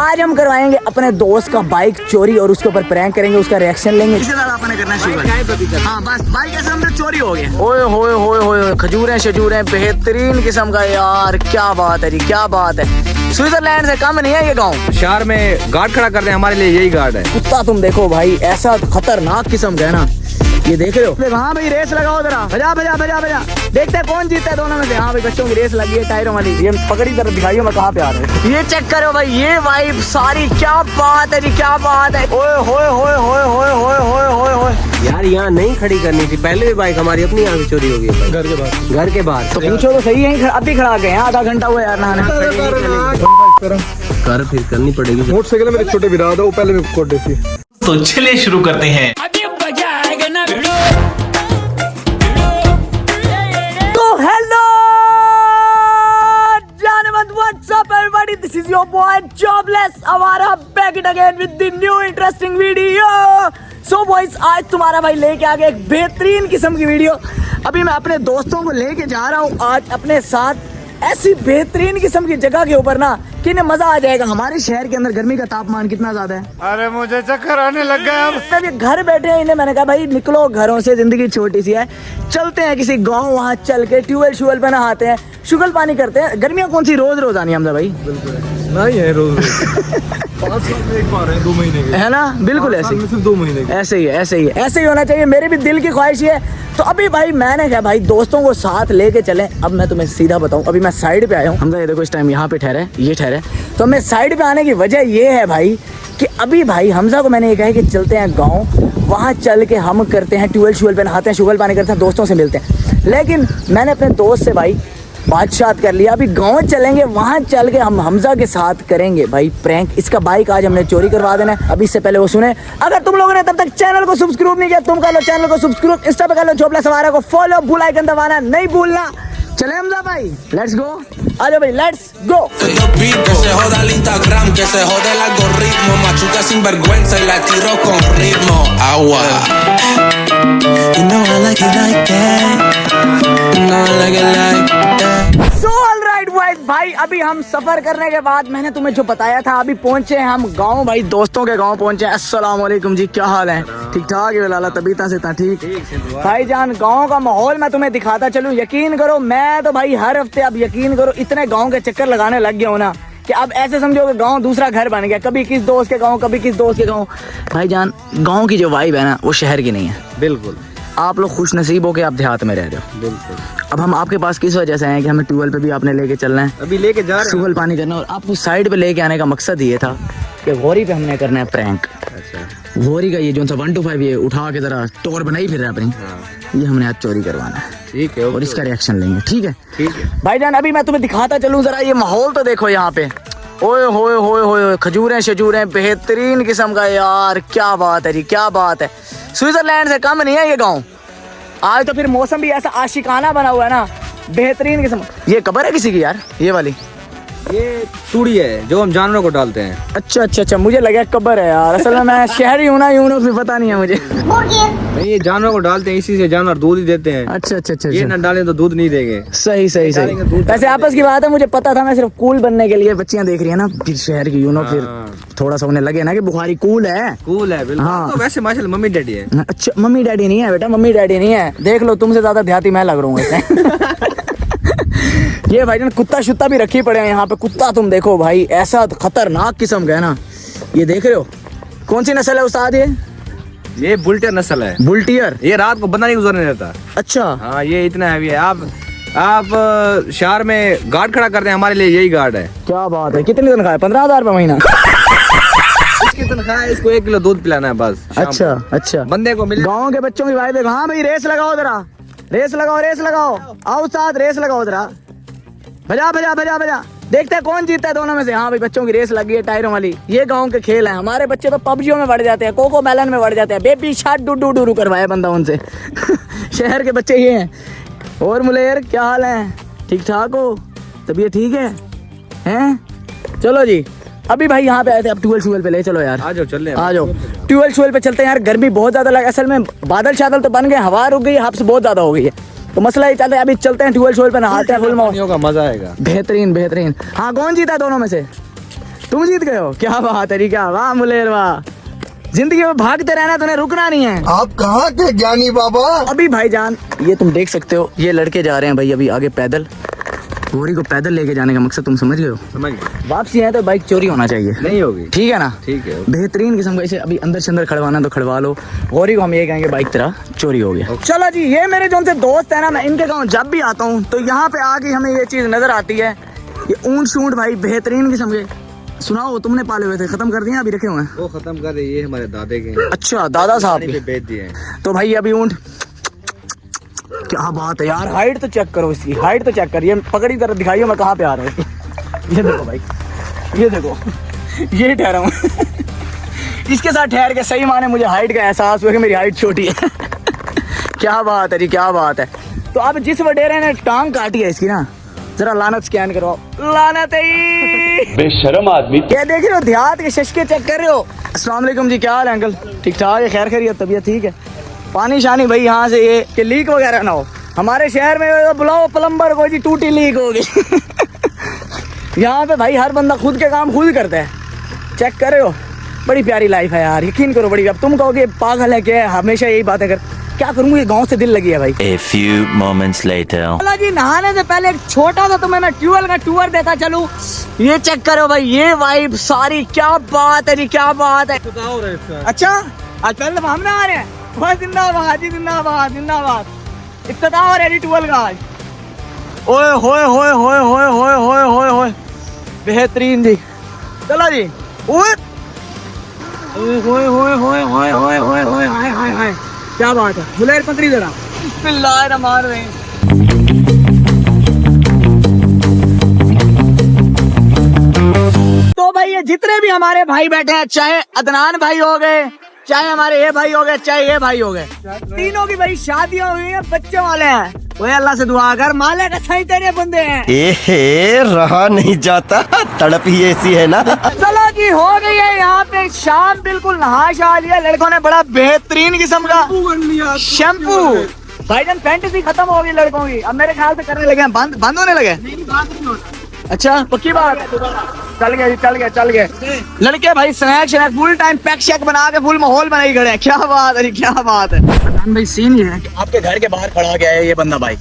आज हम करवाएंगे अपने दोस्त का बाइक चोरी और उसके ऊपर प्रैंक करेंगे, उसका रिएक्शन लेंगे। इसके साथ आपने करना है हाँ बस बाइक ऐसे हमसे चोरी हो गया। ओए होए होए होए खजूरें शजूरें बेहतरीन किस्म का यार, क्या बात है जी, क्या बात है। स्विट्जरलैंड से कम नहीं है ये गाँव। शहर में गार्ड खड़ा करते हैं, हमारे लिए यही गार्ड है। कुत्ता तुम देखो भाई, ऐसा खतरनाक किस्म का है ना, ये देख रहे हो। हाँ भाई रेस लगाओ जरा, बजा बजा बजा बजा, देखते हैं कौन जीतता है दोनों में से। हाँ भाई बच्चों की रेस लगी है टायरों वाली। ये पकड़ी तरफ दिखाइए मैं कहाँ पे आ रहा हूँ। ये चेक करो भाई, ये वाइब सारी, क्या बात है जी, क्या बात है। ओए होए होए होए होए होए होए होए होए यार यहाँ नहीं खड़ी करनी थी, पहले भी बाइक हमारी अपनी यहाँ से चोरी हो गई है। घर के बाहर, घर के बाहर। तो पूछो तो सही है, अभी खड़ा गए हैं, आधा घंटा हुआ यार नहाने। कर फिर करनी पड़ेगी। मोटरसाइकिल मेरे छोटे विरा था, वो पहले भी कोड थी। तो चलिए शुरू करते हैं। तो हेलो जानवंत, what's up everybody, this is your boy jobless Awara back it again with the new interesting video. So boys, आज तुम्हारा भाई लेके आ गया एक बेहतरीन किस्म की वीडियो। अभी मैं अपने दोस्तों को लेके जा रहा हूँ आज अपने साथ ऐसी बेहतरीन किस्म की जगह के ऊपर ना कि इन्हें मजा आ जाएगा। हमारे शहर के अंदर गर्मी का तापमान कितना ज्यादा है। अरे मुझे चक्कर आने लग गया। अब ये घर बैठे हैं, इन्हें मैंने कहा भाई निकलो घरों से, जिंदगी छोटी सी है, चलते हैं किसी गांव, वहाँ चल के ट्यूबवेल श्यूबेल पे नहाते हैं, शुगल पानी करते हैं। गर्मियाँ कौन सी रोज रोज आनी हमदा भाई, नहीं है रोज 5 साल में एक बार है, 2 महीने के है ना, बिल्कुल ऐसे ही, सिर्फ 2 महीने के। ऐसे ही है, ऐसे ही है, ऐसे ही होना चाहिए। मेरे भी दिल की ख्वाहिश है। तो अभी भाई मैंने कहा भाई दोस्तों को साथ लेके चलें। अब मैं तुम्हें सीधा बताऊं, अभी मैं साइड पे आया हूँ, हमदा ये देखो इस टाइम यहाँ पे ठहरे, ये ठहरे। तो मैं साइड पे आने की वजह ये है भाई कि अभी भाई हमजा को मैंने ये कहा कि चलते हैं गाँव, वहाँ चल के हम करते हैं ट्यूबवेल श्यूबेल पे नहाते हैं, शुगल पानी करते हैं, दोस्तों से मिलते हैं। लेकिन मैंने अपने दोस्त से भाई बातचीत कर लिया, अभी गांव चलेंगे, वहां चल के हम हमजा के साथ करेंगे भाई प्रैंक। इसका बाइक आज हमने चोरी करवा देना है। अभी इससे पहले वो सुने, अगर तुम लोगों ने तब तक चैनल को सब्सक्राइब नहीं किया, तुम कर लो चैनल को सब्सक्राइब, इंस्टा पे कर लो जॉबलेस अवारा को फॉलो, बेल आइकन दबाना नहीं भूलना। चले हमजा भाई, लेट्स गो, आ जाओ भाई, let's go. Que se joda el Instagram, que se jode el algoritmo, machuca sin vergüenza y la tiro con ritmo. Agua. You know I like it like that. You know I like it like that. So all right boys, भाई अभी हम सफर करने के बाद मैंने तुम्हें जो बताया था, अभी पहुंचे हैं हम गांव भाई, दोस्तों के गांव पहुंचे हैं। अस्सलाम वालेकुम जी, क्या हाल है? ठीक ठाक है लाला, तबीयत से था ठीक भाईजान। गांव का माहौल मैं तुम्हें दिखाता चलूं, यकीन करो मैं तो भाई हर हफ्ते, अब यकीन करो इतने गांव के चक्कर लगाने लग गया हूं ना कि अब ऐसे समझो कि गांव दूसरा घर बन गया। कभी किस दोस्त के गांव, कभी किस दोस्त के गांव। भाईजान गांव की जो वाइब है ना, वो शहर की नहीं है। बिल्कुल, आप लोग खुश नसीब हो कि आप देहात में रह रहे हो। बिल्कुल। अब हम आपके पास किस वजह से आए कि हमें ट्यूबवेल पे भी आपने लेके चलना है, अभी लेके जा रहे शुगल पानी करना, और आपको साइड पे लेके आने का मकसद ये था कि गोरी पे हमने करना है प्रैंक। अच्छा, गोरी का ये जो सा 1 to 5 ये उठा के जरा टोर बनाई फिर रहा अपनी, ये हमने आज चोरी करवाना है। ठीक है, और इसका रिएक्शन लेंगे, ठीक है? ठीक है भाईजान अभी मैं तुम्हें दिखाता चलूं जरा, ये माहौल तो देखो यहाँ पे। ओए होए होए होए खजूरें शजूरें बेहतरीन किस्म का यार, क्या बात है जी, क्या बात है। स्विट्जरलैंड से कम नहीं है ये गाँव। आज तो फिर मौसम भी ऐसा आशिकाना बना हुआ है ना, बेहतरीन किस्म। ये कब्र है किसी की यार, ये वाली? ये तूड़ी है जो हम जानवरों को डालते हैं। अच्छा अच्छा अच्छा, मुझे लगा कब्र है यार, असल में मैं शहरी हूँ ना, यूं फिर पता नहीं है मुझे। नहीं, ये जानवरों को डालते हैं, इसी से जानवर दूध ही देते हैं। अच्छा अच्छा अच्छा, ये न डालें तो दूध नहीं देंगे। सही सही सही। वैसे आपस की बात है, मुझे पता था, मैं सिर्फ कूल बनने के लिए बच्चियां देख रही है ना, फिर शहर की फिर थोड़ा सा उन्हें लगे ना कि बुखारी कूल है। कूल है बिल्कुल। हाँ। तो वैसे माशाल्लाह मम्मी डैडी है। अच्छा मम्मी डैडी नहीं है बेटा, मम्मी डैडी नहीं है, देख लो तुमसे ज्यादा देहाती मैं लग रहा हूँ। ये भाईजान कुत्ता शुत्ता भी रखी पड़े हैं यहाँ पे। कुत्ता तुम देखो भाई, ऐसा खतरनाक किस्म का है ना, ये देख रहे हो। कौन सी नस्ल है उस्ताद ये बुल्टियर नस्ल है। बुल्टियर? ये रात को बंदा नहीं गुजरने देता। अच्छा हाँ, ये इतना हैवी है। आप शहर में गार्ड खड़ा करते हैं, हमारे लिए यही गार्ड है। क्या बात है। कितनी तनख्वाह है? 15,000 रुपये महीना? इसकी तनख्वाह है, इसको 1 किलो दूध पिलाना है बस। अच्छा अच्छा, बंदे को मिल। गाँव के बच्चों की भाई देखो। हाँ भाई रेस लगाओ जरा, रेस लगाओ, रेस लगाओ, आओ साथ रेस लगाओ जरा, बजा बजा बजा बजा, देखते हैं कौन जीतता है दोनों में से। हाँ भाई बच्चों की रेस लगी है टायरों वाली। ये गांव के खेल हैं। हमारे बच्चे तो पबजियों में बढ़ जाते हैं, कोको मेलन में बढ़ जाते हैं, बेबी शाट डू डू करवाया बंदा उनसे। शहर के बच्चे ये हैं। और मुलेर क्या हाल है? ठीक ठाक हो? तबीयत ठीक है? हैं? चलो जी, अभी भाई यहाँ पे आए थे, अब ट्यूबवेल श्यूबेल पे ले चलो यार। आ जाओ, चल आ जाओ, ट्यूबवेल श्यूबेल पे चलते हैं यार। गर्मी बहुत ज्यादा लगा, असल में बादल शादल तो बन गए, हवा रुक गई, हब्स बहुत ज्यादा हो गई है, तो मसला ही चलता है। अभी चलते हैं ट्यूबवेल श्यूबेल पे, नहाते हैं फुल का मजा आएगा। बेहतरीन बेहतरीन। हाँ कौन जीता है दोनों में से? तुम जीत गए हो, क्या बात है, क्या वाह मुलेर वाह। जिंदगी में भागते रहना, तुम्हें रुकना नहीं है। आप कहाँ के ज्ञानी बाबा? अभी भाईजान ये तुम देख सकते हो, ये लड़के जा रहे हैं भाई अभी आगे पैदल। गोरी को पैदल लेके जाने का मकसद तुम समझ रहे हो? समझ गए। वापसी है तो बाइक चोरी होना चाहिए, नहीं होगी। ठीक है ना? ठीक है। बेहतरीन किस्म का, इसे अभी अंदर से अंदर खड़वाना तो खड़वा लो। गौरी को हम ये कहेंगे बाइक तेरा चोरी हो गया। चलो जी, ये मेरे जो से दोस्त है ना, मैं इनके गाँव जब भी आता हूँ तो यहाँ पे आके हमें ये चीज नजर आती है। ये ऊंट शूट भाई बेहतरीन किस्म के। सुनाओ, तुमने पाले हुए थे, खत्म कर दिए अभी रखे हुए हैं? वो खत्म कर रही है, हमारे दादे के हैं। अच्छा, दादा साहब पे के। बेच दिए हैं। तो भाई अभी ऊंट, क्या बात है यार, हाइट तो चेक करो इसकी, हाइट तो चेक करिए। पकड़ी तरह दिखाइए मैं कहाँ पे आ रहा हूँ। ये देखो भाई, ये देखो, ये ठहरा हूँ। इसके साथ ठहर के सही माने मुझे हाइट का एहसास हुआ कि मेरी हाइट छोटी है। क्या बात है जी, क्या बात है। तो अब जिस वडेरे ने टांग काटी है इसकी ना, जरा लानत स्कैन करवाओ। लानत बेशरम आदमी। ये देख रहे हो, देहात के शशके चेक कर रहे हो। अस्सलाम वालेकुम जी, क्या हाल है अंकल? ठीक ठाक है, खैर खैरियत, तबीयत ठीक है? पानी शानी भाई यहाँ से ये कि लीक वगैरह ना हो। हमारे शहर में बुलाओ प्लम्बर को जी, टूटी लीक होगी। यहाँ पे भाई हर बंदा खुद के काम खुद करता है। चेक कर रहे हो, बड़ी प्यारी लाइफ है यार, यकीन करो बड़ी। अब तुम कहोगे पागल है क्या, हमेशा यही बातें कर, क्या करूँ, ये गाँव से दिल लगी है भाई। A few moments later. जी नहाने से पहले एक छोटा सा तुम्हें मैं ट्यूबवेल का टूर देता चलूं। ये चेक करो भाई, ये वाइब सारी, क्या बात है जी, क्या बात है। अच्छा, आज पहले हम ना आ रहे हैं। वह जिंदाबाद जी, जिंदाबाद जिंदाबाद। इफ्तिताह हो रहा है जी ट्यूबवेल का आज। ओए होए होए होए होए होए होए होए होए, बेहतरीन जी। चलो जी, ओए होए होए होए होए होए होए होए होए हाय हाय हाय, क्या बात है। बुलेर पकड़ी जरा। बिस्मिल्लाहिर्रहमानिर्रहीम। तो भाई ये जितने भी हमारे भाई बैठे हैं, चाहे अदनान भाई हो गए, चाहे हमारे ये भाई हो गए, चाहे ये भाई हो गए, तीनों की भाई शादियां हुई हैं, बच्चे वाले हैं। वो अल्लाह से दुआ कर, माले का सही तेरे बंदे हैं। ए रहा नहीं जाता, तड़प ही ऐसी है ना। चलो जी, हो गई है यहाँ पे शाम, बिल्कुल नहा शहा लिया। लड़कों ने बड़ा बेहतरीन किस्म का शैम्पू। भाईजान फैंटेसी खत्म हो गई लड़कों की, अब मेरे ख्याल से करने लगे हैं, बंद होने लगे। अच्छा, पक्की बात। चल गए चल गए चल गए लड़के भाई, स्नैक शनैक फुल टाइम पैक शैक बना के फुल माहौल बनाई खड़े हैं। क्या बात है, क्या बात है। भाई सीन ये है कि आपके घर के बाहर खड़ा गया है ये बंदा बाइक,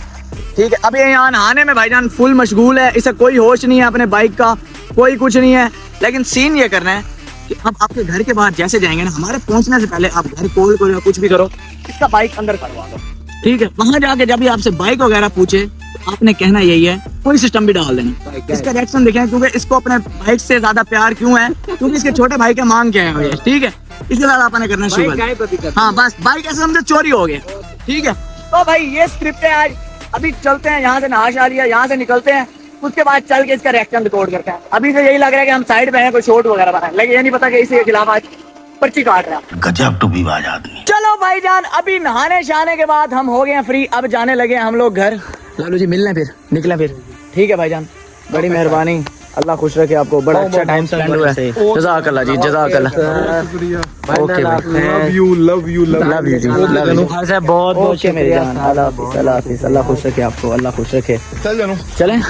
ठीक है। अब ये यहाँ नहाने में भाईजान फुल मशगूल है, इसे कोई होश नहीं है अपने बाइक का, कोई कुछ नहीं है। लेकिन सीन ये करना है कि अब आपके घर के बाहर जैसे जाएंगे ना, हमारे पहुंचने से पहले आप घर कॉल करो या कुछ भी करो, इसका बाइक अंदर करवा दो, ठीक है। वहां जाके जब भी आपसे बाइक वगैरह पूछे तो आपने कहना यही है, कोई सिस्टम भी डाल देना। इसका रिएक्शन देखें, क्योंकि इसको अपने बाइक से ज्यादा प्यार क्यों है, क्योंकि इसके छोटे भाई के मांग के हैं, ठीक है। इसके साथ आपने करना शुरू कर, हाँ बस, बाइक ऐसे हमसे चोरी हो गया, ठीक है। तो भाई ये स्क्रिप्ट है आज। अभी चलते हैं यहाँ से, नहा शहा लिया, यहाँ से निकलते हैं, उसके बाद चल के इसका रिएक्शन रिकॉर्ड करते हैं। अभी से यही लग रहा है कि हम साइड पे हैं, कोई शॉट वगैरह बनाए, लेकिन ये नहीं पता कि इसके खिलाफ आज पर्ची काट रहा है। गजब टूबीबाज आदमी। चलो भाईजान, अभी नहाने शहाने के बाद हम हो गए हैं फ्री, अब जाने लगे हैं हम लोग घर। लालू जी मिलने फिर निकले फिर, ठीक है भाईजान, बड़ी मेहरबानी, अल्लाह खुश रखे आपको, बड़ा अच्छा टाइम स्पेंड हुआ है। जज़ाकल्लाह जी, जज़ाकल्लाह। ओके भाई, love you love you love love you जी, लव यू बहुत बहुत मेरी जान। अल्लाह हाफिज़, अल्लाह हाफिज़, अल्लाह खुश रखे आपको, अल्लाह खुश रखे। चल जानू, चलें?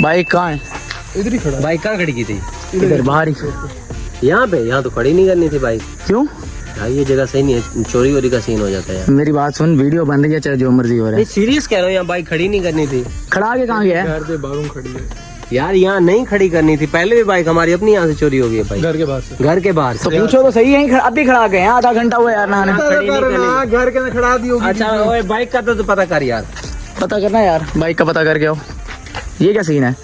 बाइक कहाँ है? इधर ही खड़ा। बाइक कहाँ खड़ी की थी? इधर बाहर ही। यहाँ पे, यहाँ तो खड़ी नहीं करनी थी बाइक। क्यों भाई ये जगह सही नहीं है, चोरी वोरी का सीन हो जाता है। मेरी बात सुन, वीडियो बन रही है, चाहे जो मर्जी हो रहा है। सीरियस कह रहा हूँ, यहाँ बाइक खड़ी नहीं करनी थी। खड़ा के कहाँ गया है? घर के बाहरों खड़ी है यार, यहाँ नहीं खड़ी करनी थी। पहले भी बाइक हमारी अपनी यहाँ से चोरी हो गई है बाइक, घर के बाहर से। घर के बाहर तो से। पूछो तो सही है, अब भी खड़ा गए हैं, आधा घंटा हुआ यार नहाने। घर के खड़ा दी होगी। अच्छा ओए, बाइक का तो पता कर यार, पता करना यार, बाइक का पता करके आओ। ये क्या सीन है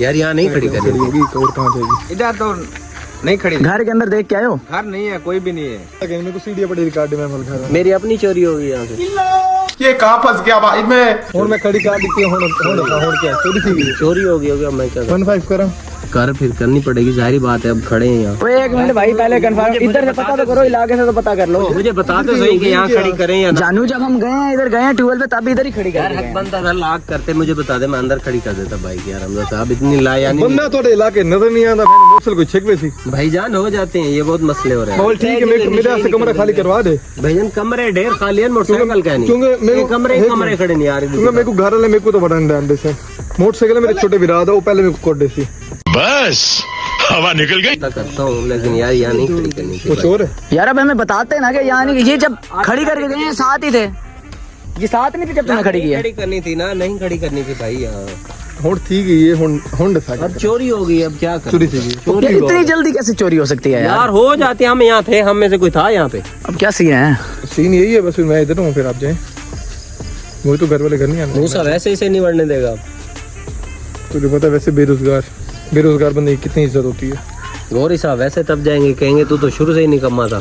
यार यहाँ नहीं खड़ी करनी होगी, और कहाँ जाएगी? इधर तो नहीं खड़ी। घर के अंदर देख के आयो? घर नहीं है, कोई भी नहीं है। मेरे को सीढ़ियाँ पड़ी रिकॉर्ड में घर में। मेरी अपनी चोरी हो गई यहाँ से। ये कहाँ फंस गया भाई मैं। और मैं खड़ी कहाँ दिखती हूँ, क्या चोरी थी? चोरी हो गई होगी, अब मैं क्या 15 करा कर, फिर करनी पड़ेगी, जाहिर बात है, अब खड़े हैं यहाँ। ओए एक मिनट भाई, पहले कंफर्म इधर से पता तो करो, इलाके से तो पता कर लो। मुझे बता तो सही कि यहाँ खड़ी करें या ना। जानू जब हम गए हैं इधर, गए हैं ट्यूबवेल पे, तब इधर ही खड़ी कर हक बनता था, लाख करते मुझे बता दे, मैं अंदर खड़ी कर देता बाइक। यार हमजा साहब इतनी लाया नहीं। बंदा थोड़े इलाके नजर नहीं आता, मोटरसाइकिल कोई छेक थी। भाईजान हो जाते हैं, ये बहुत मसले हो रहे हैं। बोल ठीक है, मेरे से कमरा खाली करवा दे। भाईजान कमरे ढेर खाली है, मोटरसाइकिल का नहीं, क्योंकि मेरे कमरे खड़े नहीं आ रहे। क्योंकि मेरे को घर वाले मेरे को तो बड़ा अंडे से मोटरसाइकिल मेरे छोटे विराद है, वो पहले मेरे को कोड सी। बस हवा निकल गई। करता हूँ लेकिन यार यहाँ नहीं खड़ी करनी थी। कुछ और है? यार अब हमें बताते ना कि यहाँ नहीं, ये जब खड़ी करके गए हैं साथ ही थे, ये साथ नहीं थे जब तुमने खड़ी की है। खड़ी करनी थी ना, नहीं खड़ी करनी थी भाई यहाँ। हुंड थी कि ये हुंड था। अब चोरी हो गई, अब क्या चोरी थी यार इतनी जल्दी कैसे चोरी हो सकती है यार यार? हो जाती, हम यहाँ थे, हम में से कोई था यहाँ पे। अब क्या सीन है? सीन यही है बस, फिर मैं इधर हूँ, फिर आप जाए। मुझे तो घर वाले घर नहीं आने। मूसा वैसे इसे नहीं बढ़ने देगा। तुझे पता है वैसे बेरोजगार बंदे की कितनी इज्जत होती है। गौरी साहब वैसे तब जाएंगे, कहेंगे तू तो शुरू से ही निकम्मा था।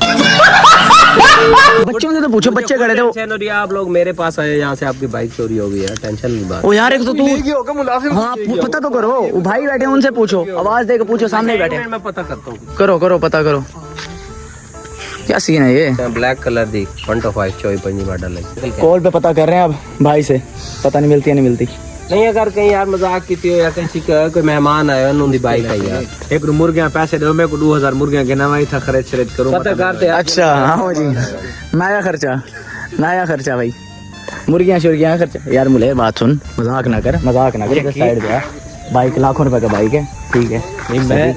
बच्चों से तो पूछो, बच्चे खड़े थे वो। टेंशन हो रही है, आप लोग मेरे पास आए, यहाँ से आपकी बाइक चोरी हो गई है, टेंशन नहीं बात। ओ यार एक तो तू, होगा मुलाजिम। हाँ पता तो करो, वो भाई बैठे हैं उनसे पूछो, आवाज देकर पूछो, सामने ही बैठे हैं। मैं पता करता हूँ। करो पता करो, क्या सीन है ये? ब्लैक कलर दी 125 24 मॉडल है। कॉल पे पता कर रहे हैं अब भाई से, पता नहीं मिलती है नहीं मिलती। नहीं अगर कहीं यार मजाक की थी या कहीं कोई मेहमान आए उन्होंने बाइक आई यार, एक मुर्गियां पैसे दो, मेरे को 2000 मुर्गियां गिना हुआ था, खरीद करूँ पता करते। अच्छा हाँ जी, नया खर्चा भाई, मुर्गियाँ शुर्गियाँ खर्चा। यार मुझे बात सुन, मजाक ना कर साइड पे। बाइक लाखों रुपए का बाइक है, ठीक है? मैं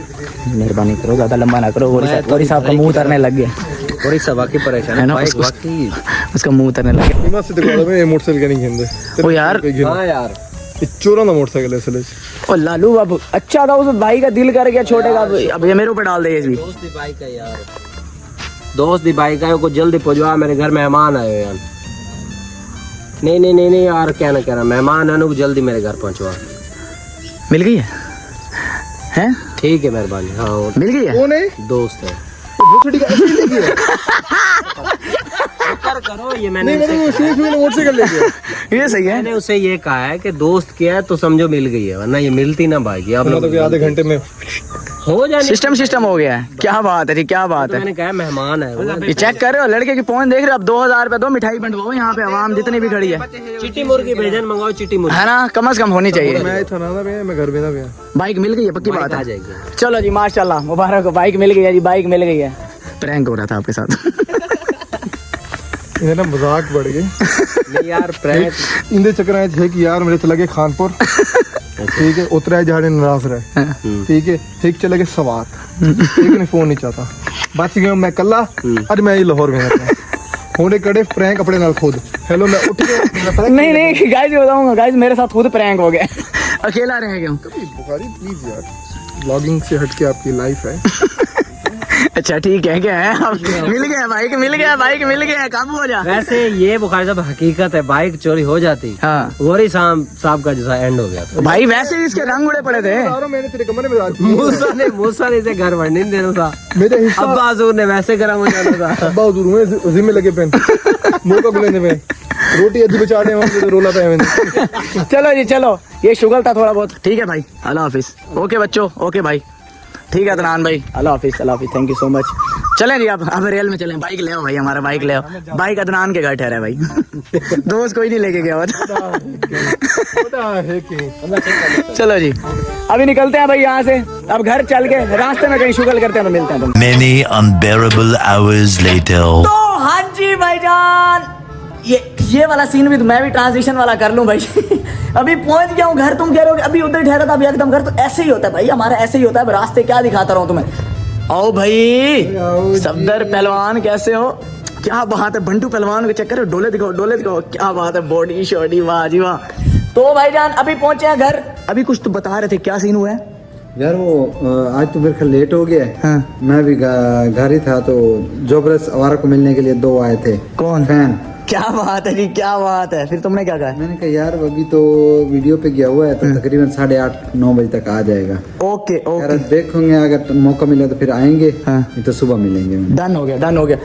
मेहरबानी करो, ज्यादा लंबा ना करो। गौरी साहब का मुंह उतरने लग गया, थोड़ी सभा की परेशानी है ना, उसका मुंह उतरने लग गया। मोटरसाइकिल नहीं खेलते ओ यार, हाँ यार चोरा ना मोटरसाइकिल ऐसे। ओ लालू अब अच्छा था, उस भाई का दिल कर गया छोटे का, अब ये मेरे ऊपर डाल दे ये भी। दोस्त दी बाइक है यार, दोस्त दी बाइक है, को जल्दी पहुंचवा, मेरे घर मेहमान आए यार। नहीं यार, क्या ना मेहमान है ना, जल्दी मेरे घर पहुंचवा। मिल गई है हैं? ठीक है मेहरबानी। हाँ मिल गई है। कौन है? दोस्त है। करो ये मैंने मोटरसाइकिल लेके ये सही है। मैंने उसे ये कहा है कि दोस्त किया है तो समझो मिल गई है, वरना ये मिलती ना बाइक। आप लोग आधे घंटे में हो जाए। सिस्टम हो गया है। क्या बात है जी, क्या बात है? मैंने कहा मेहमान है वो। ये चेक कर रहे हो, लड़के की पहुंच देख रहे हो? अब 2000 रुपए दो, मिठाई बंटवाओ यहाँ पे, आवाम जितनी भी खड़ी है। चिट्टी मुर्गी भेजन मंगाओ, चिट्टी मुर्गी है ना, कम से कम होनी चाहिए। मैं घर में ना बाइक मिल गई है, पक्की बात आ है। जाएगी। चलो जी माशाल्लाह, मुबारक हो, बाइक मिल गई है जी, बाइक मिल गई है। प्रैंक हो रहा था आपके साथ। इन्हें ना मजाक बढ़ गए। नहीं यार प्रैंक इंदे चक्कर आए थे कि यार मेरे चला गए खानपुर, ठीक है, उतरा है झाड़े नाराज रहे, ठीक है, ठीक चले गए सवात, लेकिन फोन नहीं चाहता, बच गया मैं कल्ला। अरे मैं ये लाहौर में होने कड़े प्रैंक अपने नाल खुद। हेलो मैं उठ गया। नहीं गाइस बताऊंगा, गाइस मेरे साथ खुद प्रैंक हो गया, अकेला रह गया हूँ। बुखारी प्लीज यार, ब्लॉगिंग से हटके आपकी लाइफ है। अच्छा ठीक है, क्या है? मिल गया बाइक, काबू हो जा। वैसे ये बुखारी साहब हकीकत है, बाइक चोरी हो जाती। हाँ गौरी साहब का जैसा एंड हो गया था। भाई वैसे ही इसके रंग उड़े पड़े थे। मैंने तेरे कमरे में मूसा ने इसे घर बढ़ने नहीं देना था। मेरे हिस्सा अब्बा हजूर ने वैसे गर्म हो जाना था। अब्बा हजूर में जिम्मे लगे पेन मुंह का गुलेने में रोटी अद्धी बेचारे वहां रोला था मैंने। चलो जी चलो, ये शुगर था थोड़ा बहुत। ठीक है भाई, अल्लाह हाफिज। ओके बच्चों, ओके भाई, ठीक है अदनान भाई, अल्लाह हाफिज, थैंक यू सो मच। चलें जी अब रेल में चलें। बाइक ले आओ भाई, हमारा बाइक ले आओ। बाइक अदनान के घर ठहरा है भाई। दोस्त कोई नहीं लेके गया होता। चलो जी अभी निकलते हैं भाई यहाँ से, अब घर चल के रास्ते में कहीं शुगर करते हैं तो मिलते हैं तुम। Many unbearable hours later. तो हाँ जी भाईजान, ये वाला सीन भी तो मैं भी ट्रांजिशन वाला कर लूं भाई। अभी पहुंच गया हूँ घर, तुम कह रहे हो कि अभी उधर ठहरा था, अभी एकदम घर। तो ऐसे ही होता है भाई, हमारा ऐसे ही होता है। रास्ते क्या दिखाता रहूं तुम्हें। आओ भाई सफदर पहलवान, कैसे हो? क्या बात है, बंटू पहलवान के चक्कर में डोले दिखाओ। क्या बात है, बॉडी शॉडी, वाह जी वाह। तो भाईजान अभी पहुंचे हैं घर। अभी कुछ तो बता रहे थे, क्या सीन हुआ है यार? वो आज तो मेरे ख्याल लेट हो गया है। हाँ। मैं भी घर ही था, तो जोबरस आवारा को मिलने के लिए 2 आए थे। कौन? फैन। क्या बात है जी, क्या बात है। फिर तुमने क्या कहा? मैंने कहा यार अभी तो वीडियो पे गया हुआ है, तो तकरीबन 8:30-9 बजे तक आ जाएगा। ओके यार देखोगे, अगर मौका मिले तो फिर आएंगे, हाँ। नहीं तो सुबह मिलेंगे। डन हो गया।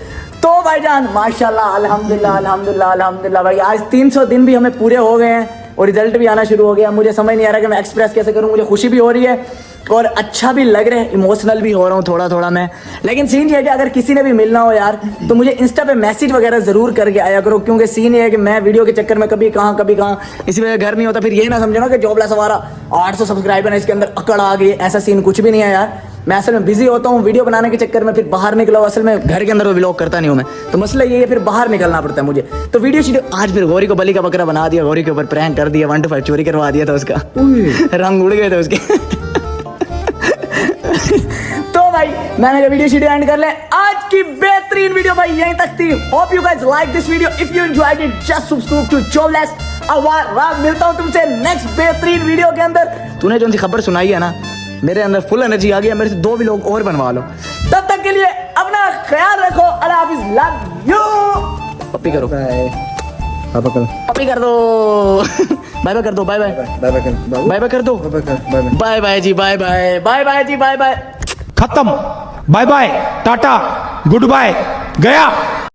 तो भाईजान माशाल्लाह, अल्हम्दुलिल्लाह भाई, आज 300 दिन भी हमें पूरे हो गए हैं और रिजल्ट भी आना शुरू हो गया। मुझे समझ नहीं आ रहा कि मैं एक्सप्रेस कैसे करूं। मुझे खुशी भी हो रही है और अच्छा भी लग रहा है, इमोशनल भी हो रहा हूँ थोड़ा मैं। लेकिन सीन ये है कि अगर किसी ने भी मिलना हो यार, तो मुझे इंस्टा पे मैसेज वगैरह जरूर करके आया करो, क्योंकि सीन ये है कि मैं वीडियो के चक्कर में कभी कहाँ इसी वजह घर नहीं होता। फिर ये ना समझना कि जॉबलेस हमारा 800 सब्सक्राइबर है, इसके अंदर अकड़ आ गई। ऐसा सीन कुछ भी नहीं है यार। मैं असल में बिजी होता हूँ वीडियो बनाने के चक्कर में, फिर बाहर निकला हूँ। असल में घर के अंदर तो व्लॉग करता नहीं हूँ मैं, तो मसला ये है फिर बाहर निकलना पड़ता है मुझे। तो वीडियो आज फिर गौरी को बलि का बकरा बना दिया, गौरी के ऊपर प्रैंक कर दिया, 1 to 5 चोरी करवा दिया था उसका। रंग उड़ गए थे उसके। तो भाई मैंने कहा वीडियो एंड कर ले। आज की बेहतरीन वीडियो भाई यहीं तक थी। Hope you guys like this video. If you enjoyed it just subscribe to jobless Awara. मिलता हूं तुमसे नेक्स्ट बेहतरीन वीडियो के अंदर। तूने जो सी खबर सुनाई है ना, मेरे अंदर फुल एनर्जी आ गई है। मेरे से 2 व्लॉग और बनवा लो। तब तक के लिए अपना ख्याल रखो। अल्लाह हाफिज, लव यू। पप्पी करो, पापा कर पप्पी कर दो। बाय बाय कर दो, बाय बाय बाय बाय कर बाय बाय कर दो, बाय कर बाय बाय बाय बाय जी, बाय बाय, बाय बाय जी, बाय बाय। खत्म, bye bye, tata, goodbye, गया।